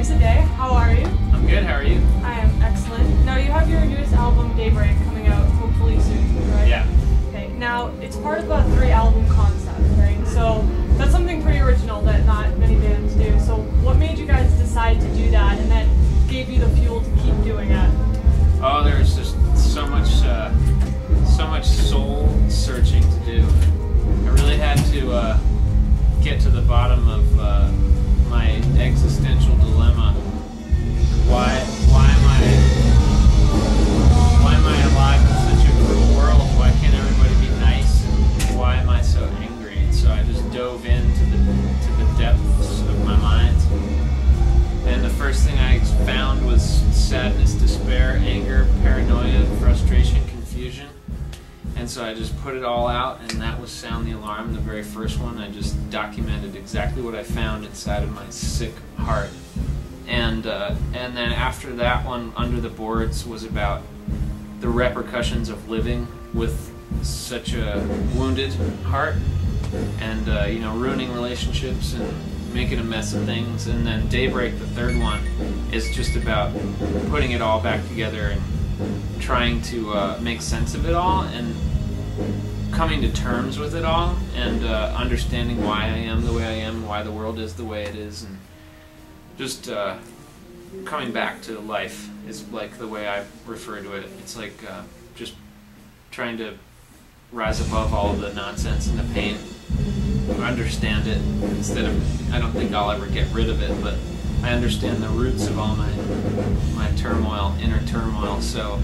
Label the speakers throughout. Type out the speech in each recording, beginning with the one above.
Speaker 1: Saves the Day. How are you?
Speaker 2: I'm good, how are you?
Speaker 1: I am excellent. Now you have your newest album, Daybreak, coming out hopefully soon, right?
Speaker 2: Yeah.
Speaker 1: Okay, now it's part of a 3-album concept, right? So that's something pretty original that not many bands do. So what made you guys decide to do that and then gave you the fuel to keep doing it?
Speaker 2: Oh, there's just so much soul searching to do. I really had to get to the bottom of my existential dilemma. Why am I alive in such a cruel world? Why can't everybody be nice? And why am I so angry? And so I just dove into the depths of my mind. And the first thing I found was sadness, despair, anger, paranoia, frustration, confusion. And so I just put it all out, and that was Sound the Alarm, the very first one. I just documented exactly what I found inside of my sick heart. And then after that one, Under the Boards, was about the repercussions of living with such a wounded heart, and ruining relationships and making a mess of things. And then Daybreak, the third one, is just about putting it all back together and trying to make sense of it all and coming to terms with it all, and understanding why I am the way I am and why the world is the way it is, and just coming back to life is like the way I refer to it. It's like just trying to rise above all of the nonsense and the pain, understand it instead of, I don't think I'll ever get rid of it, but I understand the roots of all my turmoil, inner turmoil. So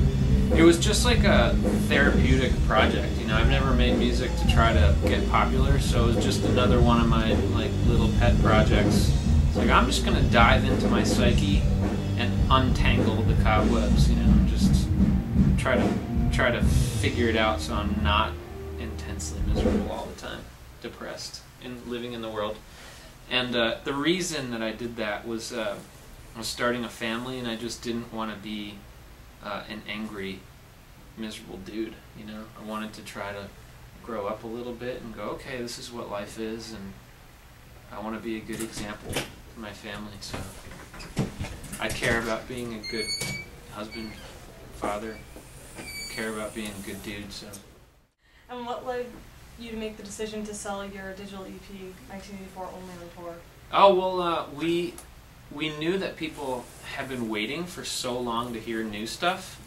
Speaker 2: it was just like a therapeutic project. I've never made music to try to get popular, so it was just another one of my like little pet projects. It's like, I'm just gonna dive into my psyche and untangle the cobwebs, just try to figure it out so I'm not intensely miserable all the time, depressed, and living in the world. And the reason that I did that was I was starting a family, and I just didn't want to be an angry, miserable dude. I wanted to try to grow up a little bit and go, okay, this is what life is, and I want to be a good example to my family. So I care about being a good husband, father, care about being a good dude. So.
Speaker 1: And what led you to make the decision to sell your digital EP 1984 only on tour?
Speaker 2: Oh, well, we knew that people have been waiting for so long to hear new stuff,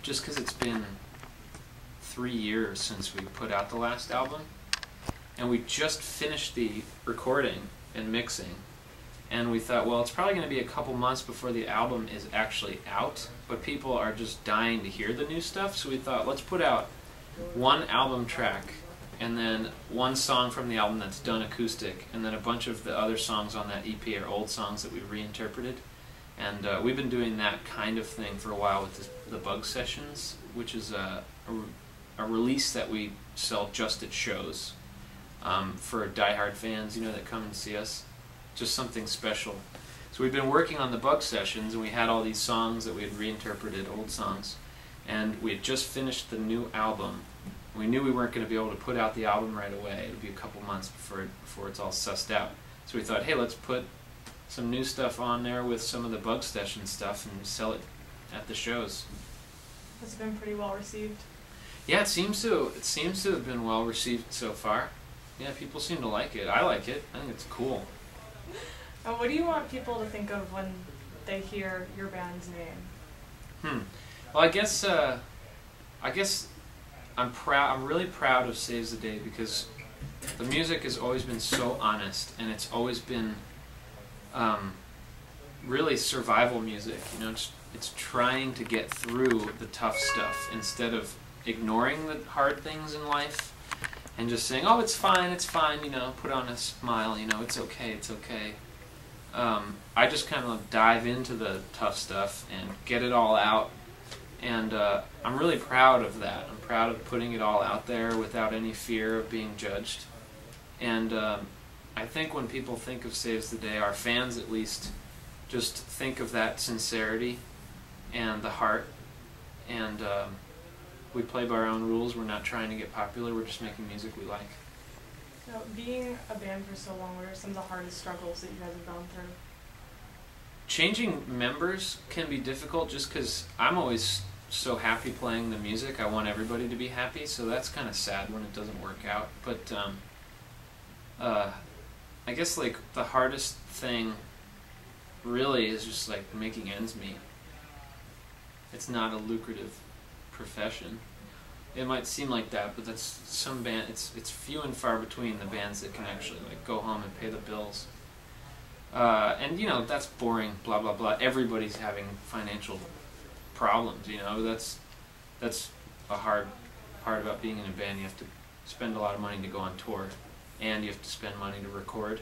Speaker 2: just because it's been 3 years since we put out the last album, and we just finished the recording and mixing, and we thought, well, it's probably going to be a couple months before the album is actually out, but people are just dying to hear the new stuff, so we thought, let's put out one album track and then one song from the album that's done acoustic, and then a bunch of the other songs on that EP are old songs that we reinterpreted. And we've been doing that kind of thing for a while with the Bug Sessions, which is a release that we sell just at shows for diehard fans, that come and see us. Just something special. So we've been working on the Bug Sessions, and we had all these songs that we had reinterpreted, old songs, and we had just finished the new album. We knew we weren't going to be able to put out the album right away. It would be a couple months before it's all sussed out. So we thought, hey, let's put some new stuff on there with some of the Bug Session stuff and sell it at the shows.
Speaker 1: Has it been pretty well received?
Speaker 2: Yeah, it seems to have been well received so far. Yeah, people seem to like it. I like it. I think it's cool.
Speaker 1: And what do you want people to think of when they hear your band's name?
Speaker 2: Well, I guess I'm really proud of Saves the Day, because the music has always been so honest, and it's always been really survival music. It's trying to get through the tough stuff instead of ignoring the hard things in life and just saying, oh, it's fine, put on a smile, it's okay, it's okay. I just kind of dive into the tough stuff and get it all out. And I'm really proud of that. I'm proud of putting it all out there without any fear of being judged. And I think when people think of Saves the Day, our fans at least, just think of that sincerity and the heart. And we play by our own rules. We're not trying to get popular. We're just making music we like.
Speaker 1: So being a band for so long, what are some of the hardest struggles that you guys have gone through?
Speaker 2: changing members can be difficult just because I'm always so happy playing the music. I want everybody to be happy, so that's kind of sad when it doesn't work out. But I guess like the hardest thing really is just like making ends meet. It's not a lucrative profession. It might seem like that, but that's some band. It's few and far between the bands that can actually like go home and pay the bills. And you know that's boring. Blah blah blah. Everybody's having financial problems. You know that's a hard part about being in a band. You have to spend a lot of money to go on tour, and you have to spend money to record.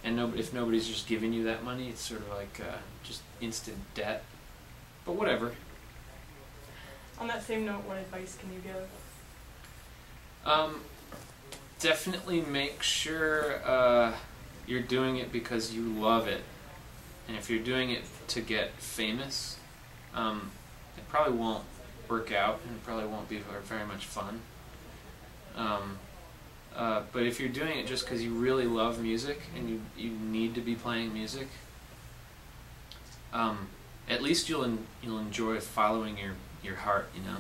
Speaker 2: And if nobody's just giving you that money, it's sort of like just instant debt. But whatever.
Speaker 1: On that same note, what advice can you give?
Speaker 2: Definitely make sure you're doing it because you love it. And if you're doing it to get famous, it probably won't work out and it probably won't be very much fun. But if you're doing it just because you really love music and you need to be playing music, at least you'll enjoy following your heart, you know.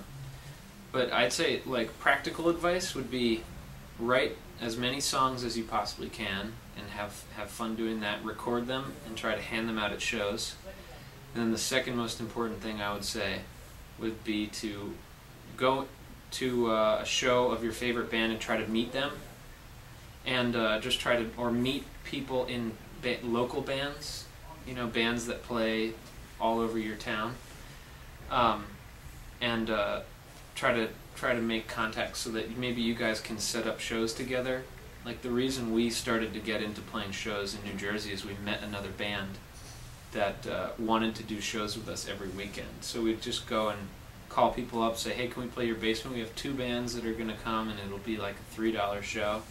Speaker 2: But I'd say like practical advice would be write as many songs as you possibly can and have fun doing that. Record them and try to hand them out at shows. And then the second most important thing I would say would be to go to a show of your favorite band and try to meet them, and just try to meet people in local bands, you know, bands that play all over your town, and try to make contacts so that maybe you guys can set up shows together. Like the reason we started to get into playing shows in New Jersey is we met another band that wanted to do shows with us every weekend. So we'd just go and call people up, say, hey, can we play your basement? We have 2 bands that are going to come, and it'll be like a $3 show.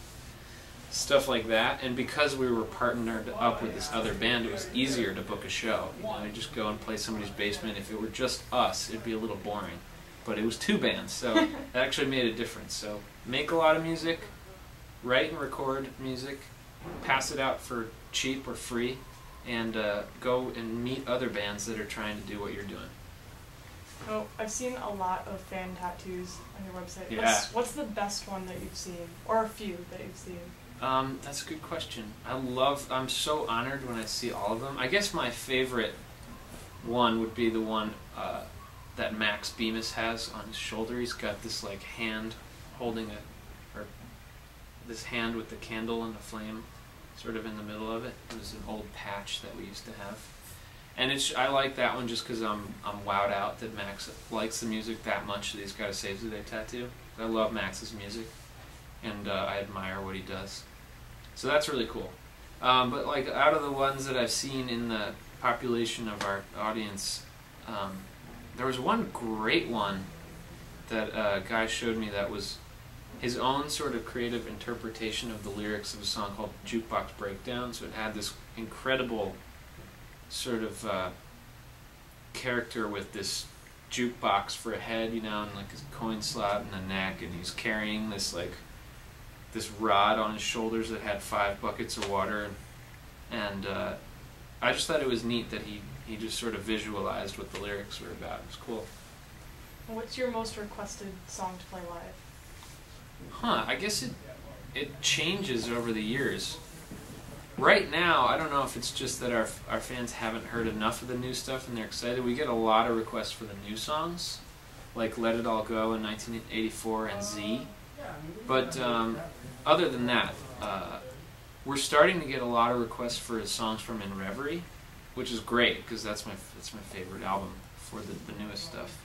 Speaker 2: Stuff like that. And because we were partnered up with this other band, it was easier to book a show. You know, you'd just go and play somebody's basement. If it were just us, it'd be a little boring. But it was 2 bands, so that actually made a difference. So make a lot of music, write and record music, pass it out for cheap or free, and go and meet other bands that are trying to do what you're doing.
Speaker 1: Oh, I've seen a lot of fan tattoos on your website.
Speaker 2: Yeah.
Speaker 1: What's the best one that you've seen, or a few that you've seen?
Speaker 2: That's a good question. I'm so honored when I see all of them. I guess my favorite one would be the one that Max Bemis has on his shoulder. He's got this like hand holding this hand with the candle and the flame sort of in the middle of it. It was an old patch that we used to have. And I like that one just because I'm wowed out that Max likes the music that much that he's got a Save the Day tattoo. I love Max's music, and I admire what he does. So that's really cool. But like out of the ones that I've seen in the population of our audience, there was one great one that a guy showed me that was his own sort of creative interpretation of the lyrics of a song called Jukebox Breakdown. So it had this incredible sort of character with this jukebox for a head, you know, and like his coin slot in the neck, and he's carrying this like this rod on his shoulders that had 5 buckets of water, and I just thought it was neat that he just sort of visualized what the lyrics were about. It was cool.
Speaker 1: What's your most requested song to play live?
Speaker 2: I guess it changes over the years. Right now, I don't know if it's just that our fans haven't heard enough of the new stuff and they're excited. We get a lot of requests for the new songs, like Let It All Go in 1984 and Z. But other than that, we're starting to get a lot of requests for songs from In Reverie, which is great because that's my favorite album for the newest stuff.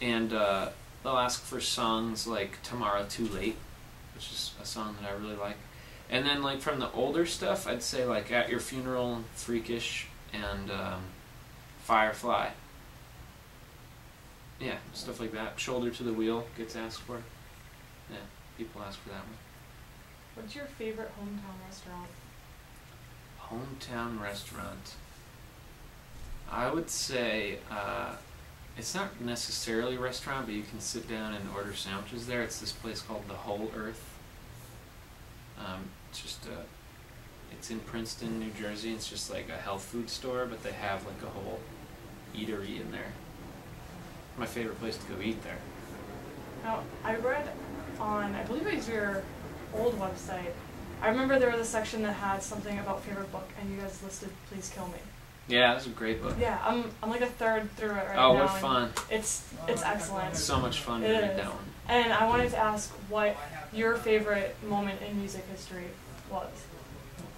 Speaker 2: And they'll ask for songs like Tomorrow Too Late, which is a song that I really like. And then like from the older stuff, I'd say like At Your Funeral, Freakish, and Firefly. Yeah, stuff like that. Shoulder to the Wheel gets asked for. Yeah, people ask for that one.
Speaker 1: What's your favorite hometown restaurant?
Speaker 2: Hometown restaurant. I would say it's not necessarily a restaurant, but you can sit down and order sandwiches there. It's this place called The Whole Earth. It's just It's in Princeton, New Jersey. It's just like a health food store, but they have like a whole eatery in there. My favorite place to go eat there.
Speaker 1: Now, I read on, I believe it was your old website, I remember there was a section that had something about favorite book, and you guys listed Please Kill Me.
Speaker 2: Yeah, that's a great book.
Speaker 1: Yeah, I'm like a third through it right now.
Speaker 2: Oh, what fun.
Speaker 1: It's excellent.
Speaker 2: It's so much fun to read that one.
Speaker 1: And I wanted to ask what your favorite moment in music history was.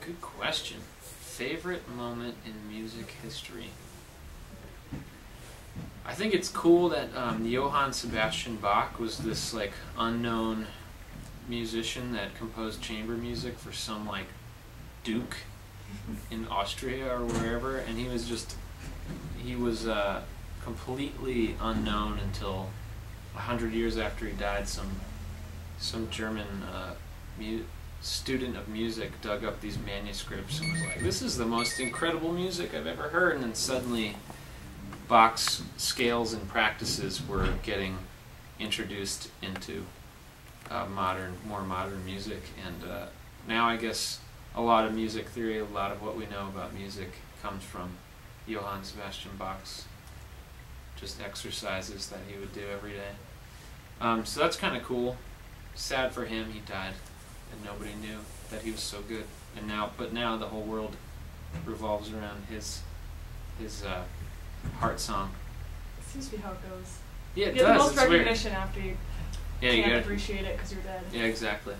Speaker 2: Good question. Favorite moment in music history? I think it's cool that Johann Sebastian Bach was this like unknown musician that composed chamber music for some like duke in Austria or wherever, and he was completely unknown until 100 years after he died. Some German student of music dug up these manuscripts and was like, "This is the most incredible music I've ever heard," and then suddenly Bach's scales and practices were getting introduced into more modern music, and now I guess a lot of music theory, a lot of what we know about music comes from Johann Sebastian Bach's just exercises that he would do every day. So that's kind of cool. Sad for him, he died, and nobody knew that he was so good. And now the whole world revolves around his heart song.
Speaker 1: It seems to be how it goes.
Speaker 2: Yeah, it
Speaker 1: you
Speaker 2: does.
Speaker 1: get the most
Speaker 2: it's
Speaker 1: recognition
Speaker 2: weird.
Speaker 1: after you
Speaker 2: Yeah,
Speaker 1: can't appreciate it because you're dead.
Speaker 2: Yeah, exactly.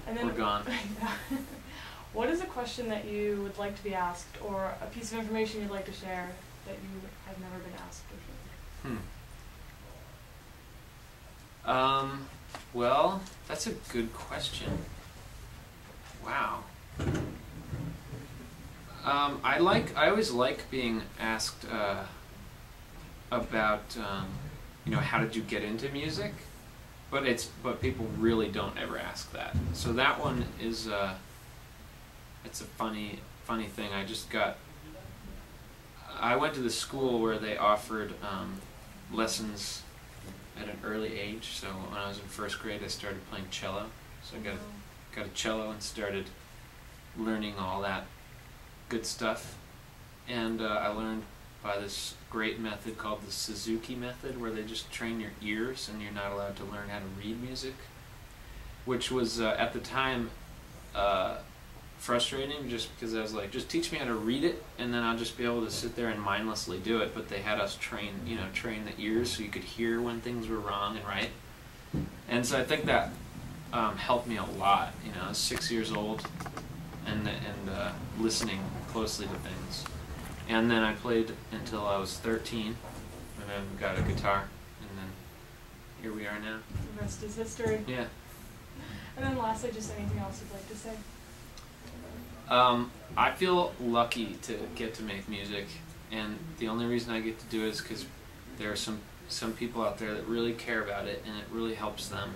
Speaker 1: And then,
Speaker 2: we're gone.
Speaker 1: What is a question that you would like to be asked, or a piece of information you'd like to share that you have never been asked before?
Speaker 2: Well, that's a good question. Wow. I always like being asked about how did you get into music, but people really don't ever ask that. So that one is it's a funny thing. I went to the school where they offered lessons at an early age. So when I was in first grade, I started playing cello. So I got a cello and started learning all that good stuff. And I learned by this great method called the Suzuki method, where they just train your ears and you're not allowed to learn how to read music, which was at the time frustrating, just because I was like, just teach me how to read it and then I'll just be able to sit there and mindlessly do it. But they had us train the ears so you could hear when things were wrong and right. And so I think that helped me a lot. I was 6 years old and listening closely to things. And then I played until I was 13, and then got a guitar, and then here we are now.
Speaker 1: The rest is history.
Speaker 2: Yeah.
Speaker 1: And then lastly, just anything else you'd like to say?
Speaker 2: I feel lucky to get to make music, and the only reason I get to do it is because there are some people out there that really care about it, and it really helps them.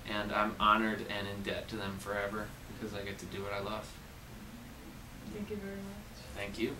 Speaker 2: And I'm honored and in debt to them forever because I get to do what I love.
Speaker 1: Thank you very much.
Speaker 2: Thank you.